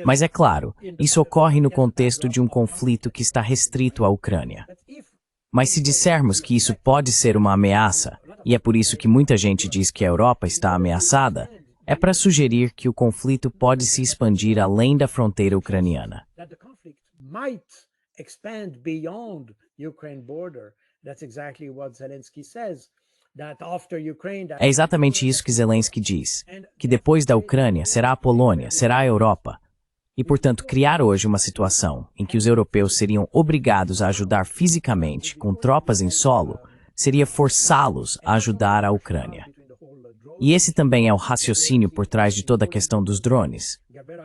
Mas é claro, isso ocorre no contexto de um conflito que está restrito à Ucrânia. Mas se dissermos que isso pode ser uma ameaça, e é por isso que muita gente diz que a Europa está ameaçada, é para sugerir que o conflito pode se expandir além da fronteira ucraniana. Expand beyond Ukraine border. That's exactly what Zelensky says. That after Ukraine, É exatamente isso que Zelensky diz, que depois da Ucrânia será a Polônia, será a Europa. E, portanto, criar hoje uma situação em que os europeus seriam obrigados a ajudar fisicamente com tropas em solo, seria forçá-los a ajudar a Ucrânia. E esse também é o raciocínio por trás de toda a questão dos drones.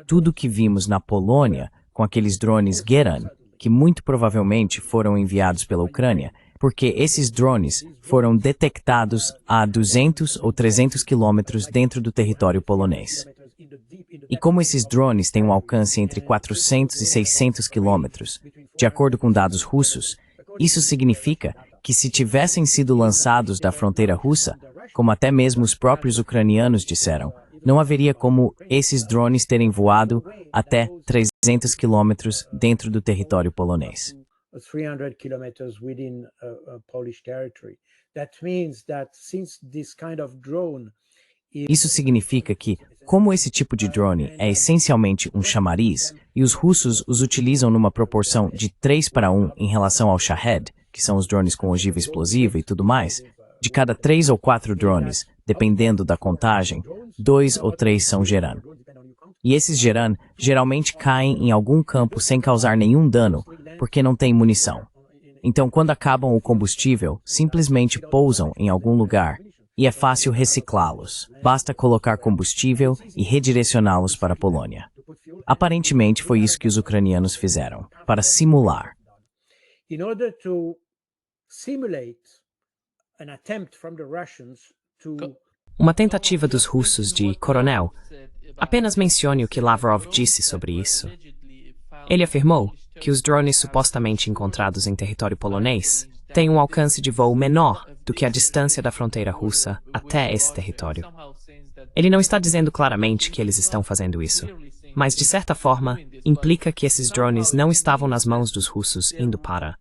Tudo o que vimos na Polônia com aqueles drones Geran, que muito provavelmente foram enviados pela Ucrânia, porque esses drones foram detectados a 200 ou 300 quilômetros dentro do território polonês. E como esses drones têm um alcance entre 400 e 600 quilômetros, de acordo com dados russos, isso significa que se tivessem sido lançados da fronteira russa, como até mesmo os próprios ucranianos disseram, não haveria como esses drones terem voado até 300 quilômetros dentro do território polonês. 300 kilometers within Polish territory. That means that since this kind of drone Isso significa que, como esse tipo de drone é essencialmente um chamariz, e os russos os utilizam numa proporção de 3:1 em relação ao Shahed, que são os drones com ogiva explosiva e tudo mais, de cada 3 ou 4 drones, dependendo da contagem, 2 ou 3 são Geran. E esses Geran geralmente caem em algum campo sem causar nenhum dano, porque não tem munição. Então, quando acabam o combustível, simplesmente pousam em algum lugar, e é fácil reciclá-los. Basta colocar combustível e redirecioná-los para a Polônia. Aparentemente foi isso que os ucranianos fizeram, para simular. in order to simulate an attempt from the Russians to Uma tentativa dos russos de coronel. Apenas mencione o que Lavrov disse sobre isso. Ele afirmou que os drones supostamente encontrados em território polonês têm um alcance de voo menor do que a distância da fronteira russa até esse território. Ele não está dizendo claramente que eles estão fazendo isso, mas de certa forma implica que esses drones não estavam nas mãos dos russos indo para.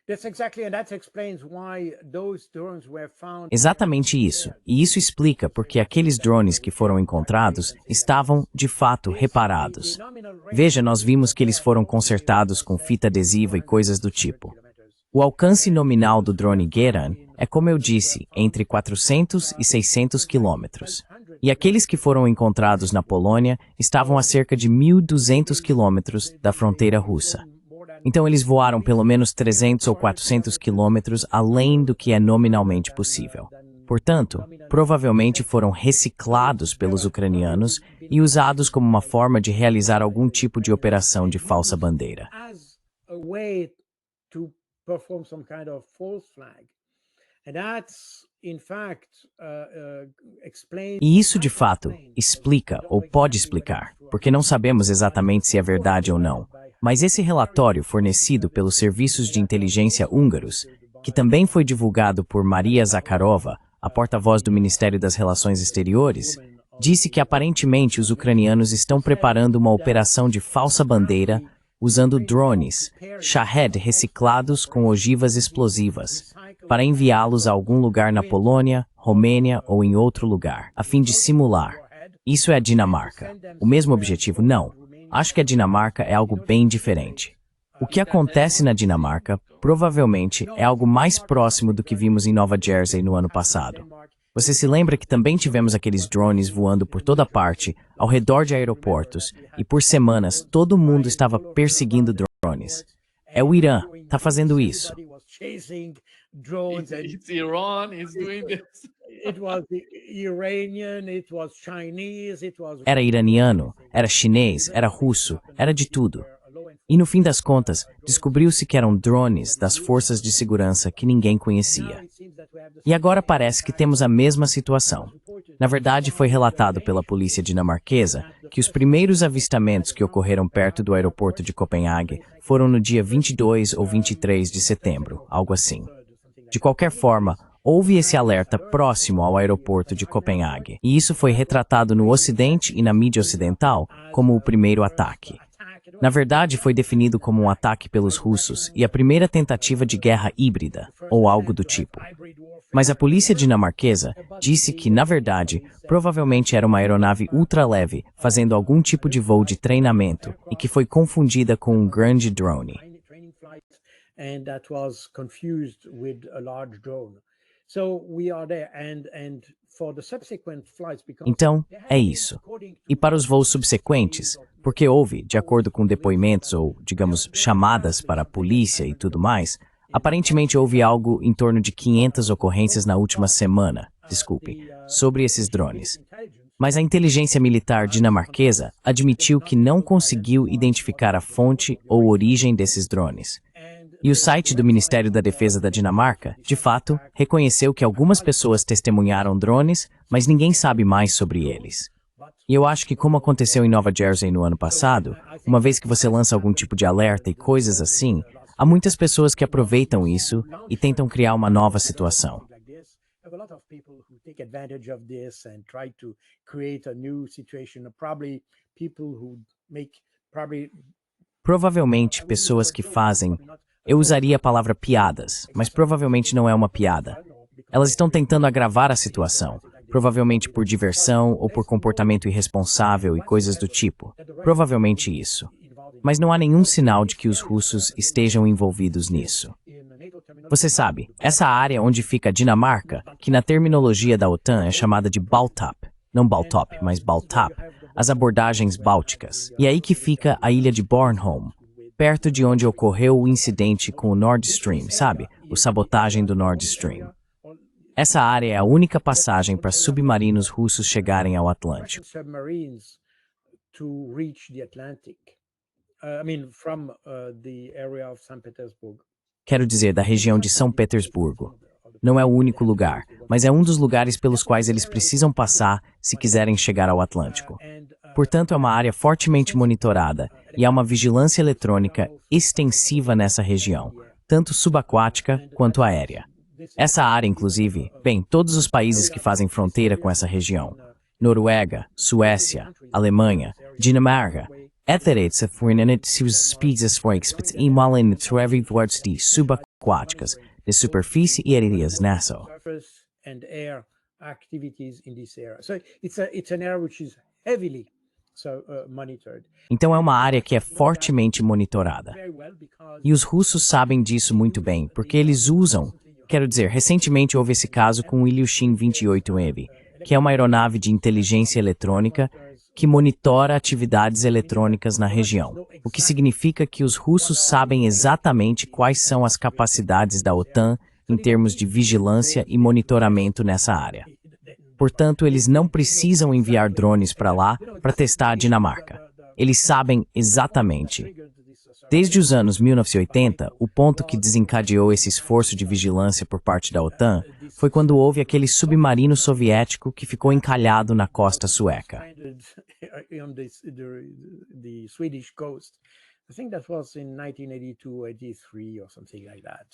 That's exactly, and that explains why those drones were found. Exatamente isso. E isso explica porque aqueles drones que foram encontrados estavam, de fato, reparados. Veja, nós vimos que eles foram consertados com fita adesiva e coisas do tipo. O alcance nominal do drone Geran é, como eu disse, entre 400 e 600 quilômetros. E aqueles que foram encontrados na Polônia estavam a cerca de 1.200 quilômetros da fronteira russa. Então eles voaram pelo menos 300 ou 400 quilômetros além do que é nominalmente possível. Portanto, provavelmente foram reciclados pelos ucranianos e usados como uma forma de realizar algum tipo de operação de falsa bandeira. As a way to perform some kind of false flag. And that's, in fact, explains. E isso, de fato, explica ou pode explicar, porque não sabemos exatamente se é verdade ou não. Mas esse relatório fornecido pelos serviços de inteligência húngaros, que também foi divulgado por Maria Zakharova, a porta-voz do Ministério das Relações Exteriores, disse que aparentemente os ucranianos estão preparando uma operação de falsa bandeira usando drones, Shahed reciclados com ogivas explosivas, para enviá-los a algum lugar na Polônia, Romênia ou em outro lugar, a fim de simular. Isso é a Dinamarca. O mesmo objetivo? Não. Acho que a Dinamarca é algo bem diferente. O que acontece na Dinamarca, provavelmente, é algo mais próximo do que vimos em Nova Jersey no ano passado. Você se lembra que também tivemos aqueles drones voando por toda parte, ao redor de aeroportos, e por semanas todo mundo estava perseguindo drones. É o Irã, está fazendo isso. It's Iran is doing this. Era iraniano, era chinês, era russo, era de tudo. E no fim das contas, descobriu-se que eram drones das forças de segurança que ninguém conhecia. E agora parece que temos a mesma situação. Na verdade, foi relatado pela polícia dinamarquesa que os primeiros avistamentos que ocorreram perto do aeroporto de Copenhague foram no dia 22 ou 23 de setembro, algo assim. De qualquer forma, houve esse alerta próximo ao aeroporto de Copenhague, e isso foi retratado no Ocidente e na mídia ocidental como o primeiro ataque. Na verdade, foi definido como um ataque pelos russos e a primeira tentativa de guerra híbrida, ou algo do tipo. Mas a polícia dinamarquesa disse que, na verdade, provavelmente era uma aeronave ultraleve fazendo algum tipo de voo de treinamento e que foi confundida com um grande drone. Então, é isso. E para os voos subsequentes, porque houve, de acordo com depoimentos ou, digamos, chamadas para a polícia e tudo mais, aparentemente houve algo em torno de 500 ocorrências na última semana, sobre esses drones. Mas a inteligência militar dinamarquesa admitiu que não conseguiu identificar a fonte ou origem desses drones. E o site do Ministério da Defesa da Dinamarca, de fato, reconheceu que algumas pessoas testemunharam drones, mas ninguém sabe mais sobre eles. E eu acho que, como aconteceu em Nova Jersey no ano passado, uma vez que você lança algum tipo de alerta e coisas assim, há muitas pessoas que aproveitam isso e tentam criar uma nova situação. Provavelmente pessoas que fazem, eu usaria a palavra piadas, mas provavelmente não é uma piada. Elas estão tentando agravar a situação, provavelmente por diversão ou por comportamento irresponsável e coisas do tipo. Provavelmente isso. Mas não há nenhum sinal de que os russos estejam envolvidos nisso. Você sabe, essa área onde fica a Dinamarca, que na terminologia da OTAN é chamada de Baltop, não Baltop, mas Baltap, as abordagens bálticas. E é aí que fica a ilha de Bornholm, perto de onde ocorreu o incidente com o Nord Stream, sabe? O sabotagem do Nord Stream. Essa área é a única passagem para submarinos russos chegarem ao Atlântico. Quero dizer, da região de São Petersburgo. Não é o único lugar, mas é um dos lugares pelos quais eles precisam passar se quiserem chegar ao Atlântico. Portanto, é uma área fortemente monitorada e há uma vigilância eletrônica extensiva nessa região, tanto subaquática quanto aérea. Essa área, inclusive, bem, todos os países que fazem fronteira com essa região, Noruega, Suécia, Alemanha, Dinamarca, de subaquáticas, de superfície e aéreas nessa. Então é uma área que é fortemente monitorada. E os russos sabem disso muito bem, porque eles usam, quero dizer, recentemente houve esse caso com o Ilyushin 28M, que é uma aeronave de inteligência eletrônica que monitora atividades eletrônicas na região, o que significa que os russos sabem exatamente quais são as capacidades da OTAN em termos de vigilância e monitoramento nessa área. Portanto, eles não precisam enviar drones para lá para testar a Dinamarca. Eles sabem exatamente. Desde os anos 1980, o ponto que desencadeou esse esforço de vigilância por parte da OTAN foi quando houve aquele submarino soviético que ficou encalhado na costa sueca.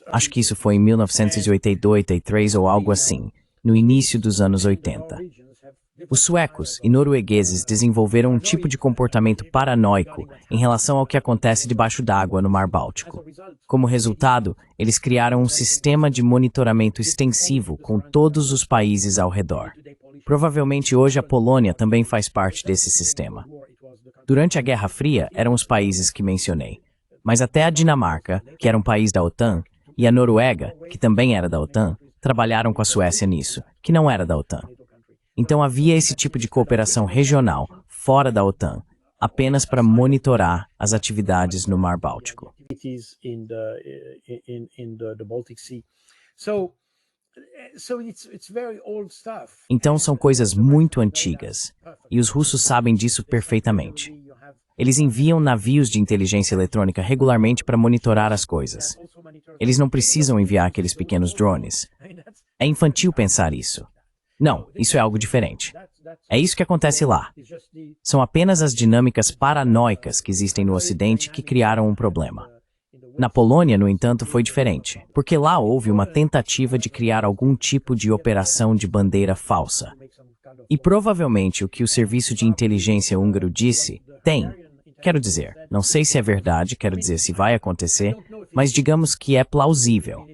Acho que isso foi em 1982, 83 ou algo assim, no início dos anos 80. Os suecos e noruegueses desenvolveram um tipo de comportamento paranoico em relação ao que acontece debaixo d'água no Mar Báltico. Como resultado, eles criaram um sistema de monitoramento extensivo com todos os países ao redor. Provavelmente hoje a Polônia também faz parte desse sistema. Durante a Guerra Fria eram os países que mencionei, mas até a Dinamarca, que era um país da OTAN, e a Noruega, que também era da OTAN, trabalharam com a Suécia nisso, que não era da OTAN. Então havia esse tipo de cooperação regional, fora da OTAN, apenas para monitorar as atividades no Mar Báltico. cities in the Baltic Sea. So it's very old stuff. Então são coisas muito antigas, e os russos sabem disso perfeitamente. Eles enviam navios de inteligência eletrônica regularmente para monitorar as coisas. Eles não precisam enviar aqueles pequenos drones. É infantil pensar isso. Não, isso é algo diferente. É isso que acontece lá. São apenas as dinâmicas paranoicas que existem no Ocidente que criaram um problema. Na Polônia, no entanto, foi diferente, porque lá houve uma tentativa de criar algum tipo de operação de bandeira falsa. E provavelmente o que o serviço de inteligência húngaro disse, quero dizer, não sei se é verdade, quero dizer se vai acontecer, mas digamos que é plausível.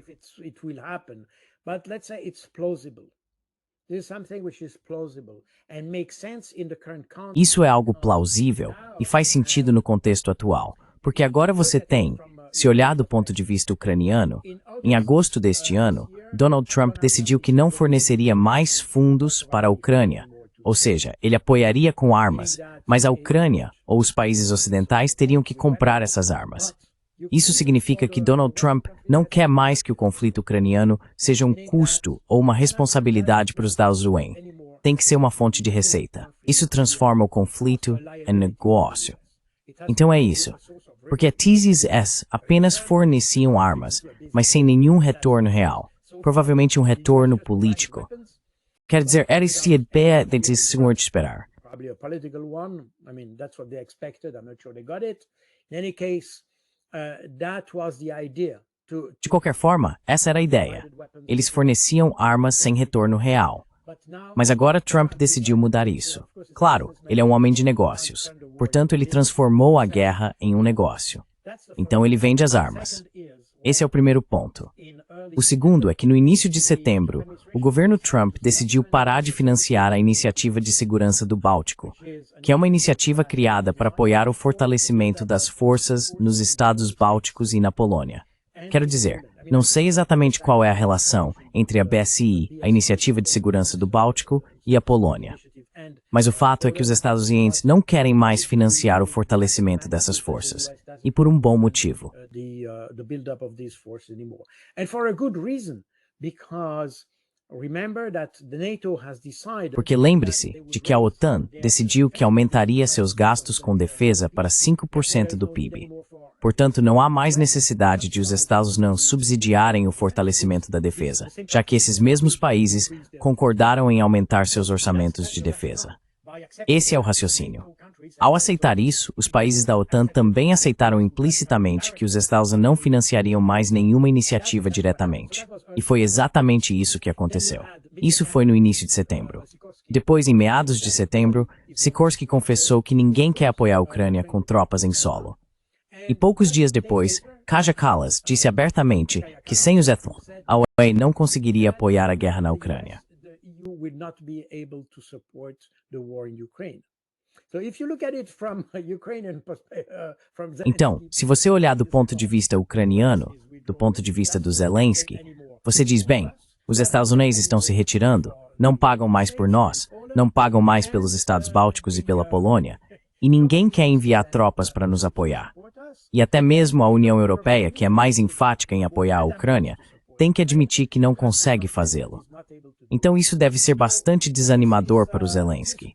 Isso é algo plausível e faz sentido no contexto atual, porque agora você tem, se olhar do ponto de vista ucraniano, em agosto deste ano, Donald Trump decidiu que não forneceria mais fundos para a Ucrânia, ou seja, ele apoiaria com armas, mas a Ucrânia ou os países ocidentais teriam que comprar essas armas. Isso significa que Donald Trump não quer mais que o conflito ucraniano seja um custo ou uma responsabilidade para os Daozuem. Tem que ser uma fonte de receita. Isso transforma o conflito em negócio. Então é isso. Porque a TZS apenas forneciam armas, mas sem nenhum retorno real. Provavelmente um retorno político. Quer dizer, era isso de senhor de esperar. Probably a political one. I mean, that's what they expected. I'm not sure they got it. In any case, that was the idea. De qualquer forma, essa era a ideia. Eles forneciam armas sem retorno real. Mas agora Trump decidiu mudar isso. Claro, ele é um homem de negócios. Portanto, ele transformou a guerra em um negócio. Então ele vende as armas. Esse é o primeiro ponto. O segundo é que no início de setembro, o governo Trump decidiu parar de financiar a Iniciativa de Segurança do Báltico, que é uma iniciativa criada para apoiar o fortalecimento das forças nos estados bálticos e na Polônia. Quero dizer, não sei exatamente qual é a relação entre a BSI, a Iniciativa de Segurança do Báltico, e a Polônia. Mas o fato é que os Estados Unidos não querem mais financiar o fortalecimento dessas forças, e por um bom motivo. Porque lembre-se de que a OTAN decidiu que aumentaria seus gastos com defesa para 5% do PIB. Portanto, não há mais necessidade de os Estados não subsidiarem o fortalecimento da defesa, já que esses mesmos países concordaram em aumentar seus orçamentos de defesa. Esse é o raciocínio. Ao aceitar isso, os países da OTAN também aceitaram implicitamente que os Estados não financiariam mais nenhuma iniciativa diretamente. E foi exatamente isso que aconteceu. Isso foi no início de setembro. Depois, em meados de setembro, Sikorsky confessou que ninguém quer apoiar a Ucrânia com tropas em solo. E poucos dias depois, Kaja Kallas disse abertamente que sem os Ethel, a UE não conseguiria apoiar a guerra na Ucrânia. Então, se você olhar do ponto de vista ucraniano, do ponto de vista do Zelensky, você diz, bem, os Estados Unidos estão se retirando, não pagam mais por nós, não pagam mais pelos Estados Bálticos e pela Polônia, e ninguém quer enviar tropas para nos apoiar. E até mesmo a União Europeia, que é mais enfática em apoiar a Ucrânia, tem que admitir que não consegue fazê-lo. Então isso deve ser bastante desanimador para o Zelensky.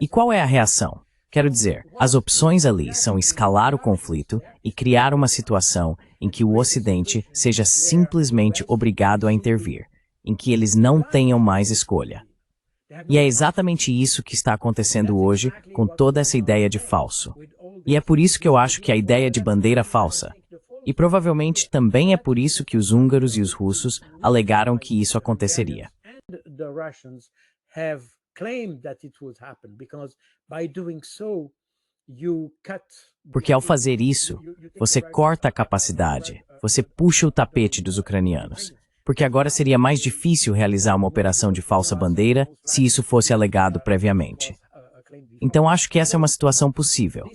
E qual é a reação? Quero dizer, as opções ali são escalar o conflito e criar uma situação em que o Ocidente seja simplesmente obrigado a intervir, em que eles não tenham mais escolha. E é exatamente isso que está acontecendo hoje com toda essa ideia de falso. E é por isso que eu acho que a ideia de bandeira falsa. E provavelmente também é por isso que os húngaros e os russos alegaram que isso aconteceria. Porque ao fazer isso, você corta a capacidade, você puxa o tapete dos ucranianos. Porque agora seria mais difícil realizar uma operação de falsa bandeira se isso fosse alegado previamente. Então acho que essa é uma situação possível.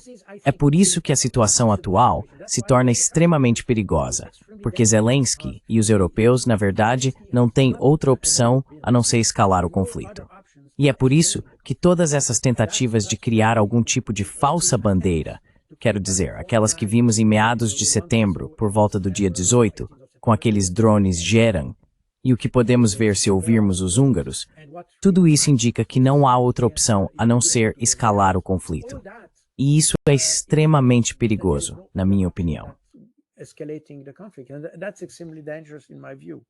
É por isso que a situação atual se torna extremamente perigosa, porque Zelensky e os europeus, na verdade, não têm outra opção a não ser escalar o conflito. E é por isso que todas essas tentativas de criar algum tipo de falsa bandeira Quero dizer, aquelas que vimos em meados de setembro, por volta do dia 18, com aqueles drones Geran, e o que podemos ver se ouvirmos os húngaros, tudo isso indica que não há outra opção a não ser escalar o conflito. E isso é extremamente perigoso, na minha opinião. Escalating the conflict, and that's extremely dangerous in my view.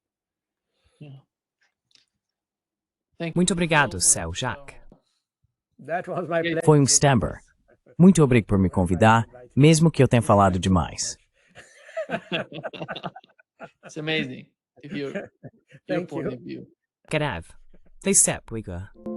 Muito obrigado, Sel Jacques. That was my pleasure. Foi Stamber. Muito obrigado por me convidar, mesmo que eu tenha falado demais. It's amazing to hear your Thank point you. of view. Garev. They sep, Uyghur.